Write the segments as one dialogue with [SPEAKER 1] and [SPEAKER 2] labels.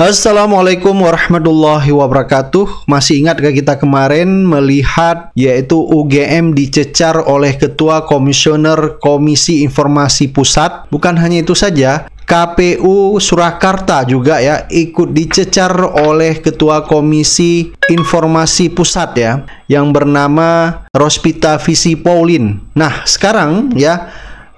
[SPEAKER 1] Assalamualaikum warahmatullahi wabarakatuh. Masih ingat gak kita kemarin melihat yaitu UGM dicecar oleh Ketua Komisioner Komisi Informasi Pusat. Bukan hanya itu saja, KPU Surakarta juga ya ikut dicecar oleh Ketua Komisi Informasi Pusat ya, yang bernama Rospita Visi Pauline. Nah, sekarang ya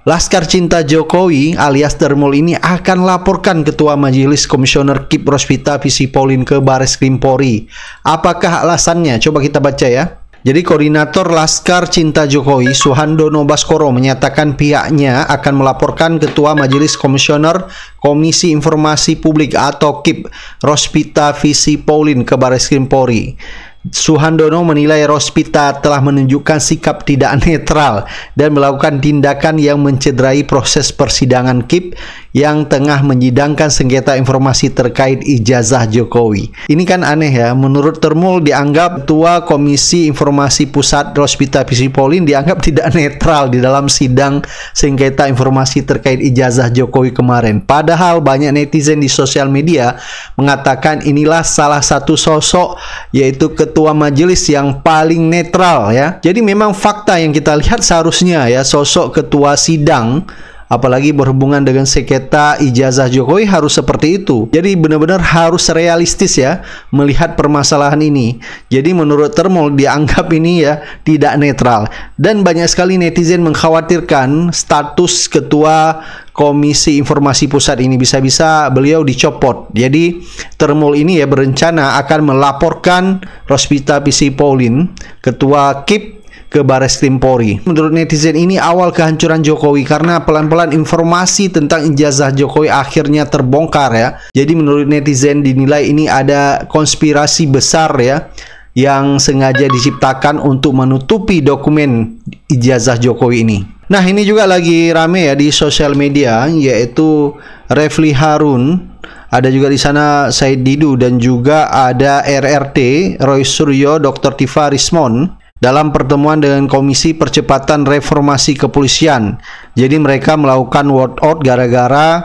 [SPEAKER 1] Laskar Cinta Jokowi alias Dermul ini akan laporkan Ketua Majelis Komisioner KIP Rospita Visi Pauline ke Bareskrim Polri. Apakah alasannya? Coba kita baca ya. Jadi Koordinator Laskar Cinta Jokowi, Suhandono Baskoro, menyatakan pihaknya akan melaporkan Ketua Majelis Komisioner Komisi Informasi Publik atau KIP Rospita Visi Pauline ke Bareskrim Polri. Suhandono menilai Rospita telah menunjukkan sikap tidak netral dan melakukan tindakan yang mencederai proses persidangan KIP yang tengah menyidangkan sengketa informasi terkait ijazah Jokowi. Ini kan aneh ya, menurut Dermul dianggap Ketua Komisi Informasi Pusat Rospita Visi Pauline dianggap tidak netral di dalam sidang sengketa informasi terkait ijazah Jokowi kemarin. Padahal banyak netizen di sosial media mengatakan inilah salah satu sosok yaitu Ketua Majelis yang paling netral ya. Jadi memang fakta yang kita lihat seharusnya ya, sosok ketua sidang apalagi berhubungan dengan sengketa ijazah Jokowi harus seperti itu. Jadi benar-benar harus realistis ya melihat permasalahan ini. Jadi menurut Dermul dianggap ini ya tidak netral. Dan banyak sekali netizen mengkhawatirkan status Ketua Komisi Informasi Pusat ini bisa-bisa beliau dicopot. Jadi Dermul ini ya berencana akan melaporkan Rospita Visi Pauline, Ketua KIP, ke Bareskrim Polri. Menurut netizen ini awal kehancuran Jokowi karena pelan-pelan informasi tentang ijazah Jokowi akhirnya terbongkar ya. Jadi menurut netizen dinilai ini ada konspirasi besar ya yang sengaja diciptakan untuk menutupi dokumen ijazah Jokowi ini. Nah, ini juga lagi rame ya di sosial media, yaitu Refli Harun. Ada juga di sana Said Didu dan juga ada RRT Roy Suryo, Dr. Tifa Rismon dalam pertemuan dengan Komisi Percepatan Reformasi Kepolisian. Jadi mereka melakukan walkout gara-gara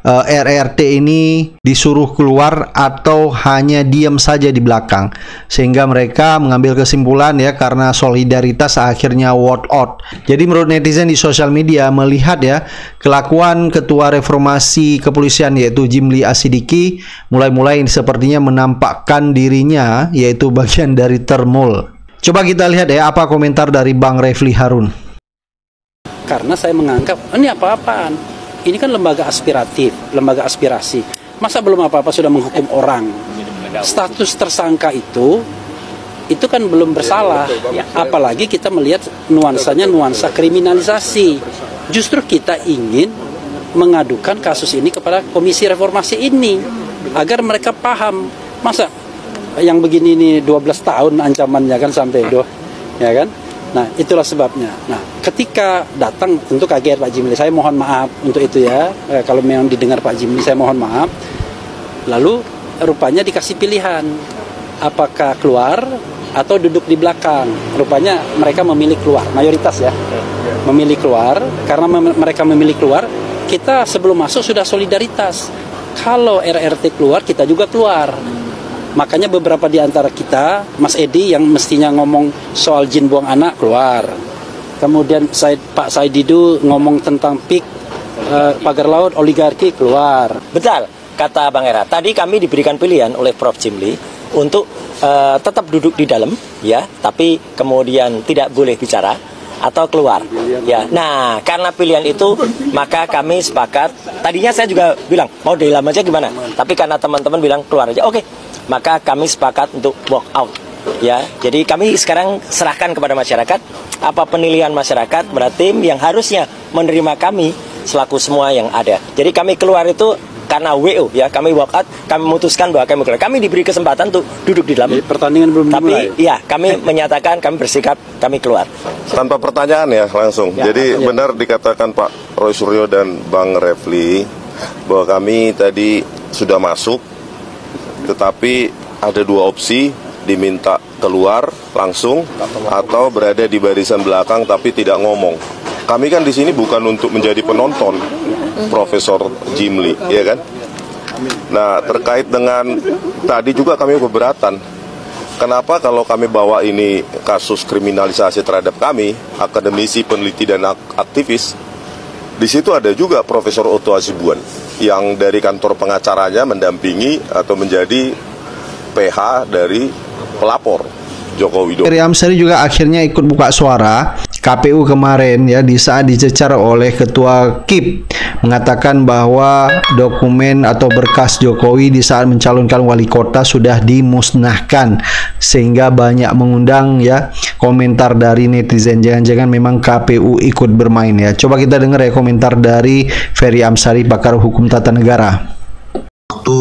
[SPEAKER 1] RRT ini disuruh keluar atau hanya diam saja di belakang, sehingga mereka mengambil kesimpulan ya karena solidaritas akhirnya walkout. Jadi menurut netizen di sosial media melihat ya kelakuan Ketua Reformasi Kepolisian yaitu Jimli Asidiki mulai-mulai sepertinya menampakkan dirinya yaitu bagian dari Dermul. Coba kita lihat ya apa komentar dari Bang Refli Harun.
[SPEAKER 2] Karena saya menganggap ini apa-apaan. Ini kan lembaga aspiratif, lembaga aspirasi. Masa belum apa-apa sudah menghukum orang? Status tersangka itu kan belum bersalah. Apalagi kita melihat nuansanya nuansa kriminalisasi. Justru kita ingin mengadukan kasus ini kepada Komisi Reformasi ini agar mereka paham. Masa yang begini ini 12 tahun ancamannya kan sampai ya kan? Nah, itulah sebabnya. Nah, ketika datang tentu kaget Pak Jimli. Saya mohon maaf untuk itu ya. Kalau memang didengar Pak Jimli, saya mohon maaf. Lalu rupanya dikasih pilihan. Apakah keluar atau duduk di belakang? Rupanya mereka memilih keluar, mayoritas ya. Memilih keluar. Karena mereka memilih keluar, kita sebelum masuk sudah solidaritas. Kalau RRT keluar, kita juga keluar. Makanya beberapa di antara kita, Mas Edi yang mestinya ngomong soal jin buang anak keluar. Kemudian Pak Said Didu ngomong tentang PIK, pagar laut, oligarki keluar.
[SPEAKER 3] Betul, kata Bang Era. Tadi kami diberikan pilihan oleh Prof. Jimli untuk tetap duduk di dalam, ya, tapi kemudian tidak boleh bicara atau keluar. Ya, nah karena pilihan itu maka kami sepakat. Tadinya saya juga bilang mau di dalam aja gimana, tapi karena teman-teman bilang keluar aja, oke. Maka kami sepakat untuk walk out. Ya, jadi kami sekarang serahkan kepada masyarakat apa penilaian masyarakat berarti yang harusnya menerima kami selaku semua yang ada. Jadi kami keluar itu karena WO ya, kami walk out, kami memutuskan bahwa kami keluar. Kami diberi kesempatan untuk duduk di dalam.
[SPEAKER 2] Jadi pertandingan belum dimulai.
[SPEAKER 3] Tapi ya kami menyatakan kami bersikap kami keluar.
[SPEAKER 4] Tanpa pertanyaan ya langsung. Ya, jadi ya. Benar dikatakan Pak Roy Suryo dan Bang Refli bahwa kami tadi sudah masuk, tetapi ada dua opsi, diminta keluar langsung atau berada di barisan belakang tapi tidak ngomong. Kami kan di sini bukan untuk menjadi penonton, Profesor Jimli, ya kan? Nah, terkait dengan tadi juga kami keberatan. Kenapa kalau kami bawa ini kasus kriminalisasi terhadap kami, akademisi, peneliti, dan aktivis, di situ ada juga Profesor Otto Hasibuan yang dari kantor pengacaranya mendampingi atau menjadi PH dari pelapor Joko Widodo.
[SPEAKER 1] Ferry Amsari juga akhirnya ikut buka suara KPU kemarin ya di saat dicecar oleh Ketua KIP, mengatakan bahwa dokumen atau berkas Jokowi di saat mencalonkan wali kota sudah dimusnahkan, sehingga banyak mengundang ya komentar dari netizen. Jangan-jangan memang KPU ikut bermain ya. Coba kita dengar ya komentar dari Ferry Amsari, pakar hukum tata negara.
[SPEAKER 5] Waktu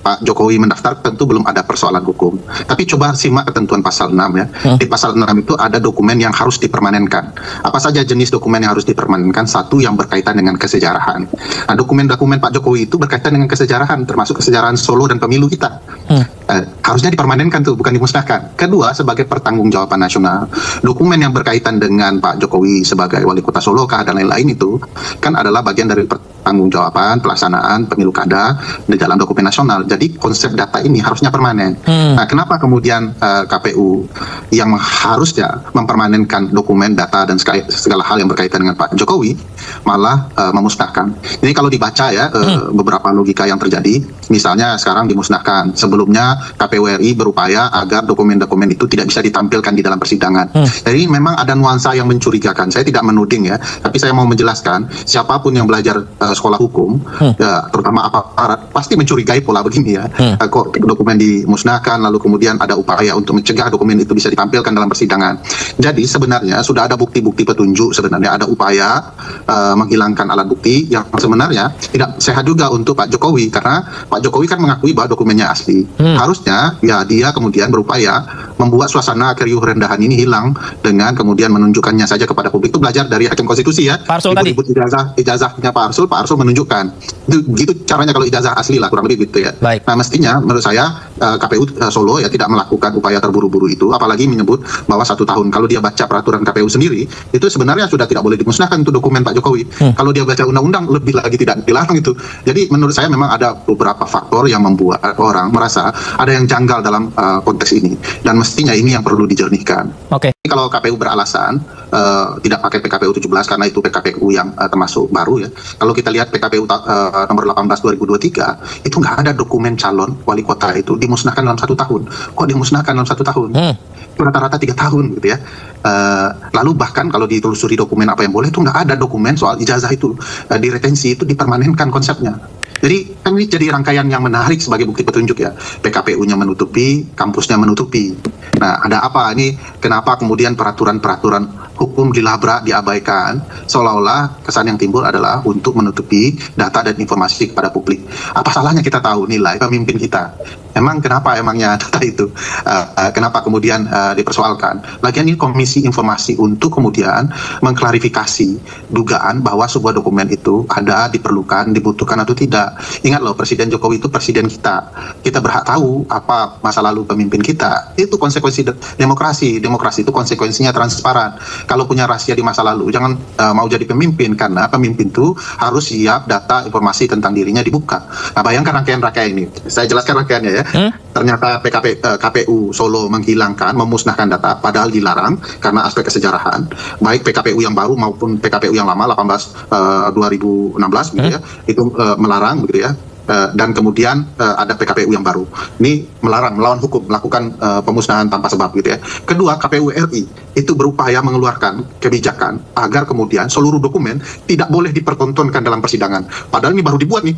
[SPEAKER 5] Pak Jokowi mendaftar tentu belum ada persoalan hukum. Tapi coba simak ketentuan pasal 6 ya. Di pasal 6 itu ada dokumen yang harus dipermanenkan. Apa saja jenis dokumen yang harus dipermanenkan? Satu, yang berkaitan dengan kesejarahan. Nah, dokumen-dokumen Pak Jokowi itu berkaitan dengan kesejarahan, termasuk kesejarahan Solo dan pemilu kita. Harusnya dipermanenkan tuh, bukan dimusnahkan. Kedua, sebagai pertanggungjawaban nasional, dokumen yang berkaitan dengan Pak Jokowi sebagai wali kota Solo dan lain-lain itu kan adalah bagian dari pertanggungjawaban pelaksanaan pemilu kada di dalam dokumen nasional. Jadi konsep data ini harusnya permanen. Nah, kenapa kemudian KPU yang harusnya mempermanenkan dokumen, data, dan segala hal yang berkaitan dengan Pak Jokowi malah memusnahkan? Ini kalau dibaca ya beberapa logika yang terjadi. Misalnya sekarang dimusnahkan. Sebelumnya KPU RI berupaya agar dokumen-dokumen itu tidak bisa ditampilkan di dalam persidangan. Jadi memang ada nuansa yang mencurigakan. Saya tidak menuding ya, tapi saya mau menjelaskan, siapapun yang belajar sekolah hukum, ya, terutama aparat, pasti mencurigai pola begini ya. Kok dokumen dimusnahkan, lalu kemudian ada upaya untuk mencegah dokumen itu bisa ditampilkan dalam persidangan. Jadi sebenarnya sudah ada bukti-bukti petunjuk, sebenarnya ada upaya menghilangkan alat bukti yang sebenarnya tidak sehat juga untuk Pak Jokowi, karena Pak Jokowi kan mengakui bahwa dokumennya asli. Harusnya ya dia kemudian berupaya membuat suasana keriuh rendahan ini hilang dengan kemudian menunjukkannya saja kepada publik. Itu belajar dari Hakim Konstitusi ya.
[SPEAKER 6] Pak Arsul tadi.
[SPEAKER 5] Ijazahnya Pak Arsul menunjukkan. Itu gitu caranya kalau ijazah asli lah, kurang lebih gitu ya.
[SPEAKER 6] Baik.
[SPEAKER 5] Nah, mestinya menurut saya KPU Solo ya tidak melakukan upaya terburu-buru itu, apalagi menyebut bahwa 1 tahun. Kalau dia baca peraturan KPU sendiri, itu sebenarnya sudah tidak boleh dimusnahkan untuk dokumen Pak Jokowi. Kalau dia baca undang-undang, lebih lagi tidak dilarang itu. Jadi menurut saya memang ada beberapa faktor yang membuat orang merasa ada yang janggal dalam konteks ini, dan mestinya ini yang perlu dijernihkan.
[SPEAKER 6] Oke.
[SPEAKER 5] Kalau KPU beralasan tidak pakai PKPU 17 karena itu PKPU yang termasuk baru ya. Kalau kita lihat PKPU nomor 18 2023 itu nggak ada dokumen calon wali kota itu dimusnahkan dalam 1 tahun. Kok dimusnahkan dalam 1 tahun? Rata-rata 3 tahun gitu ya. Lalu bahkan kalau ditelusuri dokumen apa yang boleh itu nggak ada dokumen soal ijazah itu diretensi, itu dipermanenkan konsepnya. Jadi kan ini jadi rangkaian yang menarik sebagai bukti petunjuk ya. PKPU-nya menutupi, kampusnya menutupi. Nah, ada apa ini? Kenapa kemudian peraturan-peraturan hukum dilabrak, diabaikan, seolah-olah kesan yang timbul adalah untuk menutupi data dan informasi kepada publik. Apa salahnya kita tahu nilai pemimpin kita? Emang kenapa emangnya data itu? Kenapa kemudian dipersoalkan? Lagian ini Komisi Informasi untuk kemudian mengklarifikasi dugaan bahwa sebuah dokumen itu ada, diperlukan, dibutuhkan atau tidak. Ingat loh, Presiden Jokowi itu presiden kita. Kita berhak tahu apa masa lalu pemimpin kita. Itu konsekuensi demokrasi. Demokrasi itu konsekuensinya transparan. Kalau punya rahasia di masa lalu, jangan mau jadi pemimpin, karena pemimpin itu harus siap data informasi tentang dirinya dibuka. Nah, bayangkan rangkaian-rangkaian ini. Saya jelaskan rangkaiannya ya. Ternyata KPU Solo menghilangkan, memusnahkan data, padahal dilarang karena aspek kesejarahan. Baik PKPU yang baru maupun PKPU yang lama 2016 gitu ya, itu melarang begitu ya. Dan kemudian ada PKPU yang baru. Ini melarang, melawan hukum, melakukan pemusnahan tanpa sebab gitu ya. Kedua, KPU RI itu berupaya mengeluarkan kebijakan agar kemudian seluruh dokumen tidak boleh dipertontonkan dalam persidangan. Padahal ini baru dibuat nih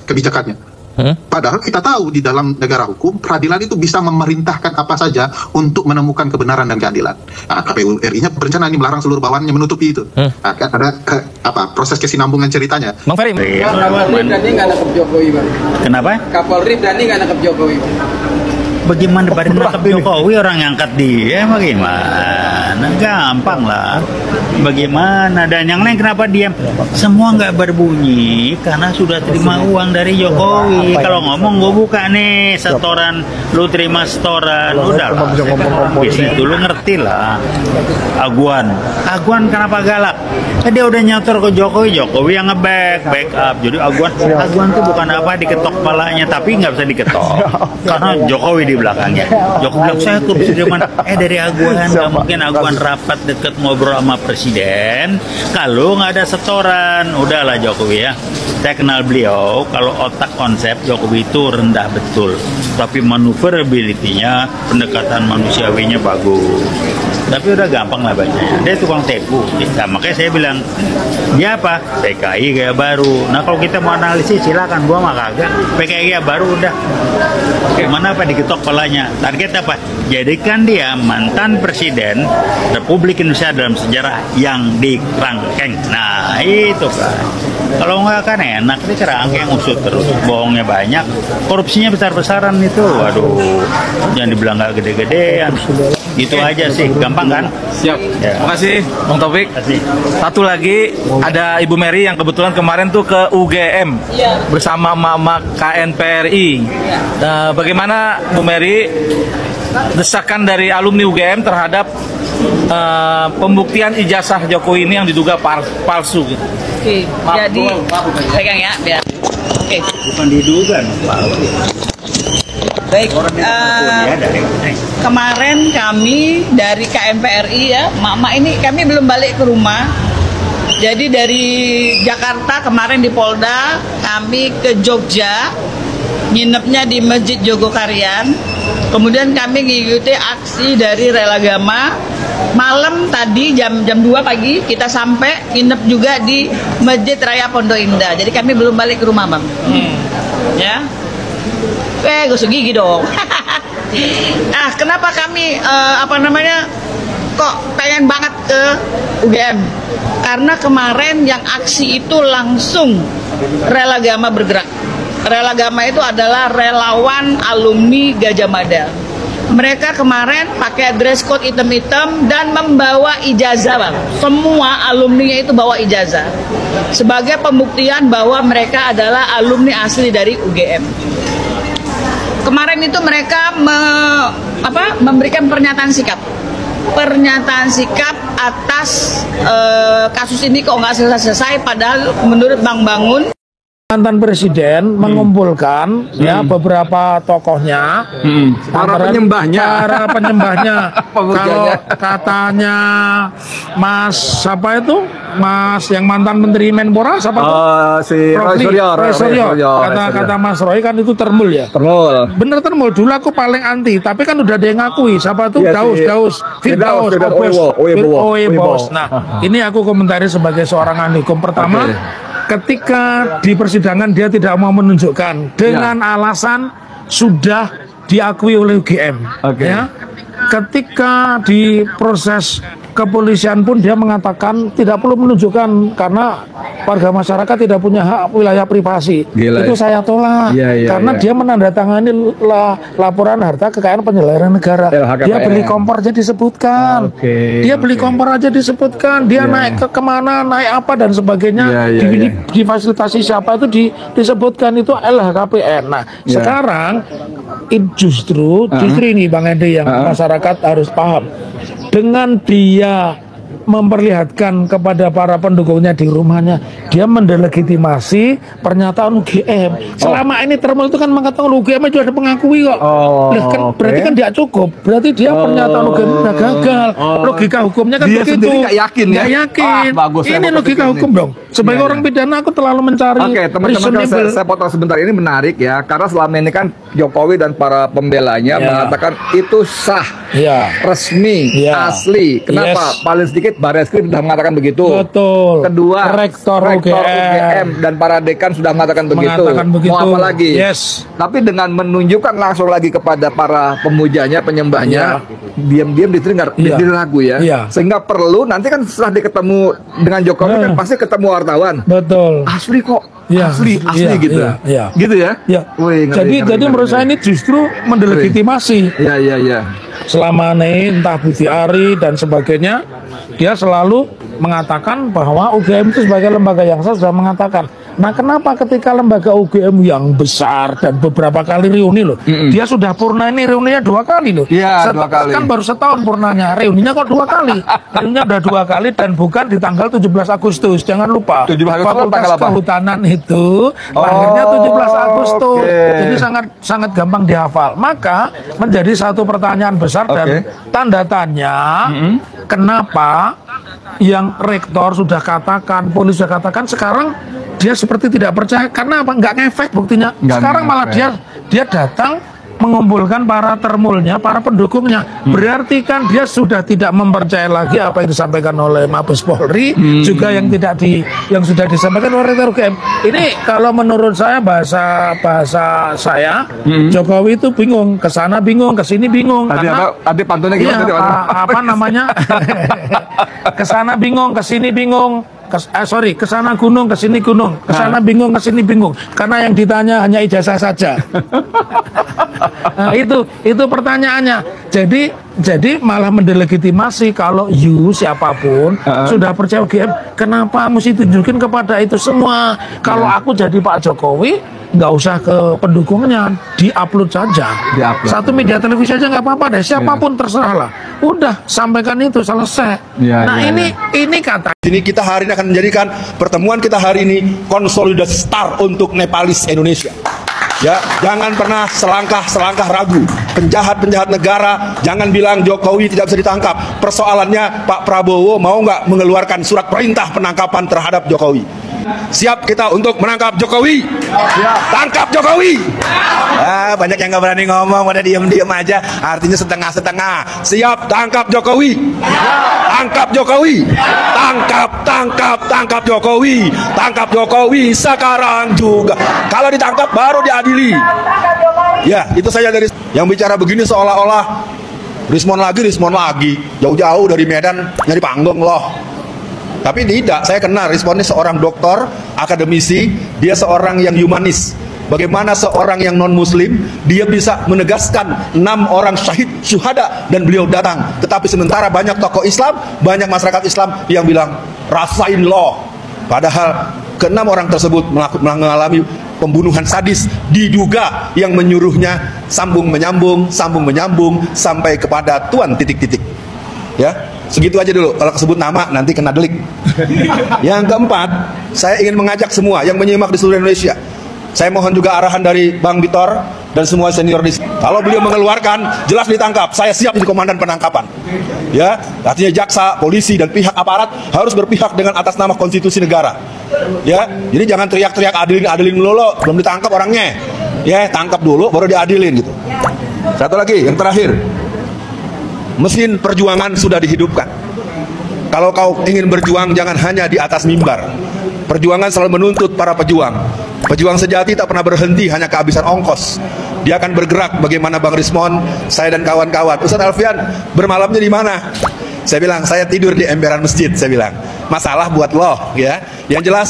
[SPEAKER 5] kebijakannya. Padahal kita tahu di dalam negara hukum peradilan itu bisa memerintahkan apa saja untuk menemukan kebenaran dan keadilan. Nah, KPU RI-nya berencana ini melarang seluruh bawahannya menutupi itu. Nah, ada proses kesinambungan ceritanya.
[SPEAKER 6] Bang Ferry,
[SPEAKER 7] Kapolri berani nggak nangkep Jokowi, Bang?
[SPEAKER 8] Kenapa?
[SPEAKER 7] Kapolri berani nggak nangkep Jokowi?
[SPEAKER 8] Bagaimana berani nangkep Jokowi, orang ngangkat dia, bagaimana?
[SPEAKER 6] gimana? Gampang lah. Bagaimana? Dan yang lain kenapa diam? Semua nggak berbunyi karena sudah terima uang dari Jokowi. Kalau ngomong gue buka nih setoran, lu terima setoran, udah lah. Di situ lu ngerti lah. Aguan kenapa galak? Dia udah nyetor ke Jokowi yang back up. Jadi Aguan tuh bukan apa diketok kepalanya, tapi nggak bisa diketok karena Jokowi di belakangnya. Jokowi bilang saya korupsi dari mana? Dari Aguan. Nggak mungkin Aguan rapat deket ngobrol sama presiden kalau nggak ada setoran. Udahlah Jokowi ya. Saya kenal beliau, kalau otak konsep Jokowi itu rendah betul, tapi maneuverability-nya, pendekatan manusiawinya bagus. Tapi udah gampang lah bacanya. Dia tukang tepu. Nah, makanya saya bilang, dia apa? PKI gaya baru. Nah kalau kita mau analisis silakan, gua mah kagak. PKI gaya baru udah. Gimana apa diketok kepalanya? Target apa? Jadikan dia mantan presiden Republik Indonesia dalam sejarah yang dikerangkeng. Nah itu kan. Kalau nggak kan enak, dia kerangkeng usut terus, bohongnya banyak, korupsinya besar-besaran itu. Waduh, jangan dibilang nggak gede-gedean. Itu aja sih, gampang kan?
[SPEAKER 8] Siap.
[SPEAKER 6] Ya.
[SPEAKER 8] Terima kasih, Bang Taufik. Satu lagi, ada Ibu Mary yang kebetulan kemarin tuh ke UGM bersama emak-emak KNPRI. Nah, bagaimana Bu Mary desakan dari alumni UGM terhadap pembuktian ijazah Jokowi ini yang diduga palsu?
[SPEAKER 9] Oke, jadi pegang ya biar. Oke.
[SPEAKER 6] Bukan diduga, palsu.
[SPEAKER 9] Baik, kemarin kami dari KNPRI ya, Mama ini kami belum balik ke rumah. Jadi dari Jakarta kemarin di Polda, kami ke Jogja, nginepnya di Masjid Jogokarian. Kemudian kami mengikuti aksi dari Relagama. Malam tadi jam 2 pagi kita sampai nginep juga di Masjid Raya Pondok Indah. Jadi kami belum balik ke rumah, Bang. Ya. Gosok gigi dong. Kenapa kami kok pengen banget ke UGM? Karena kemarin yang aksi itu langsung Relagama bergerak. Relagama itu adalah relawan alumni Gajah Mada. Mereka kemarin pakai dress code hitam-hitam dan membawa ijazah, Bang. Semua alumninya itu bawa ijazah sebagai pembuktian bahwa mereka adalah alumni asli dari UGM. Kemarin itu mereka memberikan pernyataan sikap atas kasus ini kok nggak selesai, padahal menurut Bang Bangun
[SPEAKER 10] mantan presiden mengumpulkan ya beberapa tokohnya, para penyembahnya. Kalau katanya Mas siapa itu, Mas yang mantan Menteri Menpora siapa tuh?
[SPEAKER 8] Si Roy Suryo.
[SPEAKER 10] Kata Mas Roy kan itu termul ya.
[SPEAKER 8] Termul.
[SPEAKER 10] Bener termul. Dulu aku paling anti, tapi kan udah ada yang ngakui. Siapa tuh? Daus. Bos. Nah, ini aku komentari sebagai seorang ahli hukum. Pertama, ketika di persidangan dia tidak mau menunjukkan dengan alasan sudah diakui oleh UGM. Ya. Ketika di proses kepolisian pun dia mengatakan tidak perlu menunjukkan karena warga masyarakat tidak punya hak wilayah privasi. Itu saya tolak karena dia menandatangani laporan harta kekayaan penyelenggaraan negara. Dia beli kompor aja disebutkan. Dia beli kompor aja disebutkan. Dia naik ke kemana, naik apa dan sebagainya. Difasilitasi siapa itu disebutkan, itu LHKPN. Nah, sekarang justru ini Bang Edi yang masyarakat harus paham. Dengan dia memperlihatkan kepada para pendukungnya di rumahnya, dia mendelegitimasi pernyataan UGM. Selama ini Termul itu kan mengatakan UGM itu ada pengakui kok. Berarti kan tidak cukup. Berarti dia pernyataan UGM sudah gagal. Logika hukumnya kan dia begitu. Dia yakin. Bagus, ini logika hukum dong. Sebagai orang pidana aku terlalu mencari.
[SPEAKER 11] Teman-teman, saya potong sebentar, ini menarik ya, karena selama ini kan Jokowi dan para pembelanya mengatakan itu sah, resmi, asli. Kenapa? Paling sedikit Barreskrim sudah mengatakan begitu.
[SPEAKER 10] Betul.
[SPEAKER 11] Kedua, Rektor UGM dan para dekan sudah mengatakan begitu. Mau apa lagi? Tapi dengan menunjukkan langsung lagi kepada para pemujanya, penyembahnya, diam-diam diragu ya. Sehingga perlu nanti kan setelah diketemu dengan Jokowi kan pasti ketemu wartawan.
[SPEAKER 10] Betul.
[SPEAKER 11] Asli kok. Asli gitu. Gitu ya?
[SPEAKER 10] Jadi menurut saya ini justru mendelegitimasi. selama ini entah Budi Ari dan sebagainya, dia selalu mengatakan bahwa UGM itu sebagai lembaga yang sah, sudah mengatakan. Nah, kenapa ketika lembaga UGM yang besar dan beberapa kali reuni loh, dia sudah purna ini reuninya 2 kali loh.
[SPEAKER 11] Iya, 2 kali.
[SPEAKER 10] Kan baru setahun purnanya, reuninya kok 2 kali. Reuninya udah 2 kali dan bukan di tanggal 17 Agustus. Jangan lupa. 17 Agustus Fakultas Kehutanan itu lahirnya 17 Agustus. Jadi sangat gampang dihafal. Maka menjadi satu pertanyaan besar dan tanda tanya, kenapa yang rektor sudah katakan, polisi sudah katakan, sekarang dia seperti tidak percaya. Karena apa? Nggak ngefek buktinya. Sekarang malah dia datang mengumpulkan para termulnya, para pendukungnya. Berarti kan dia sudah tidak mempercayai lagi apa yang disampaikan oleh Mabes Polri, juga yang sudah disampaikan oleh rektor UGM. Ini kalau menurut saya bahasa saya, Jokowi itu bingung, kesana bingung, kesini bingung.
[SPEAKER 11] Tadi pantunnya gimana?
[SPEAKER 10] Apa namanya? Kesana bingung, kesini bingung. Kesana gunung, kesini gunung, kesana bingung, kesini bingung, karena yang ditanya hanya ijazah saja. Nah, itu pertanyaannya. Jadi malah mendelegitimasi kalau siapapun sudah percaya UGM, kenapa mesti tunjukin kepada itu semua? Kalau aku jadi Pak Jokowi, nggak usah ke pendukungnya, di-upload saja. Satu media televisi aja nggak apa-apa deh, siapapun terserahlah. Udah, sampaikan itu, selesai. Ini kata.
[SPEAKER 12] Ini kita hari ini akan menjadikan pertemuan kita hari ini konsolidasi start untuk Nepalis Indonesia. Ya, jangan pernah selangkah ragu. Penjahat negara, jangan bilang Jokowi tidak bisa ditangkap. Persoalannya Pak Prabowo mau nggak mengeluarkan surat perintah penangkapan terhadap Jokowi. Siap kita untuk menangkap Jokowi. Tangkap Jokowi. Banyak yang nggak berani ngomong, pada diem aja. Artinya setengah-setengah. Siap tangkap Jokowi. Tangkap Jokowi. Tangkap Jokowi. Tangkap Jokowi sekarang juga. Kalau ditangkap baru diadili. Ya, itu saja dari yang bicara begini seolah-olah Rismon lagi. Jauh-jauh dari Medan nyari panggung loh. Tapi tidak, saya kenal Rismon ini seorang doktor, akademisi, dia seorang yang humanis. Bagaimana seorang yang non-muslim, dia bisa menegaskan 6 orang syahid, syuhada, dan beliau datang. Tetapi sementara banyak tokoh Islam, banyak masyarakat Islam yang bilang, rasain loh. Padahal ke-6 orang tersebut mengalami pembunuhan sadis, diduga yang menyuruhnya sambung menyambung sampai kepada tuan titik-titik. Ya, segitu aja dulu. Kalau kesebut nama nanti kena delik. Yang keempat, saya ingin mengajak semua yang menyimak di seluruh Indonesia. Saya mohon juga arahan dari Bang Bitor dan semua senior di sini. Kalau beliau mengeluarkan, jelas ditangkap. Saya siap jadi komandan penangkapan. Ya, artinya jaksa, polisi dan pihak aparat harus berpihak dengan atas nama konstitusi negara. Ya, jadi jangan teriak-teriak adilin melulu, belum ditangkap orangnya. Ya, tangkap dulu baru diadilin gitu. Satu lagi, yang terakhir. Mesin perjuangan sudah dihidupkan. Kalau kau ingin berjuang, jangan hanya di atas mimbar. Perjuangan selalu menuntut para pejuang. Pejuang sejati tak pernah berhenti hanya kehabisan ongkos. Dia akan bergerak bagaimana Bang Rismon, saya dan kawan-kawan. Ustadz Alfian, bermalamnya di mana? Saya bilang, saya tidur di emperan masjid. Saya bilang, masalah buat lo, ya. Yang jelas,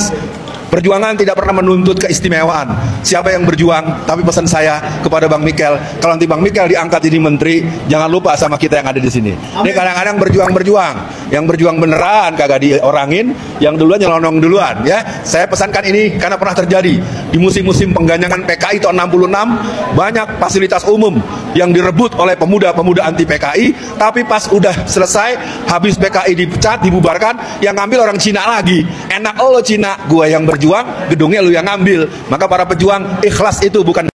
[SPEAKER 12] perjuangan tidak pernah menuntut keistimewaan. Siapa yang berjuang, tapi pesan saya kepada Bang Mikel, kalau nanti Bang Mikel diangkat jadi menteri, jangan lupa sama kita yang ada di sini. Ini kadang-kadang berjuang, yang berjuang beneran kagak diorangin, yang duluan nyelonong duluan, ya. Saya pesankan ini karena pernah terjadi di musim-musim pengganyangan PKI tahun 66, banyak fasilitas umum yang direbut oleh pemuda-pemuda anti PKI, tapi pas udah selesai, habis PKI dipecat, dibubarkan, yang ngambil orang Cina lagi. Enak lo Cina, gua yang berjuang, gedungnya lu yang ngambil. Maka para pejuang, ikhlas itu bukan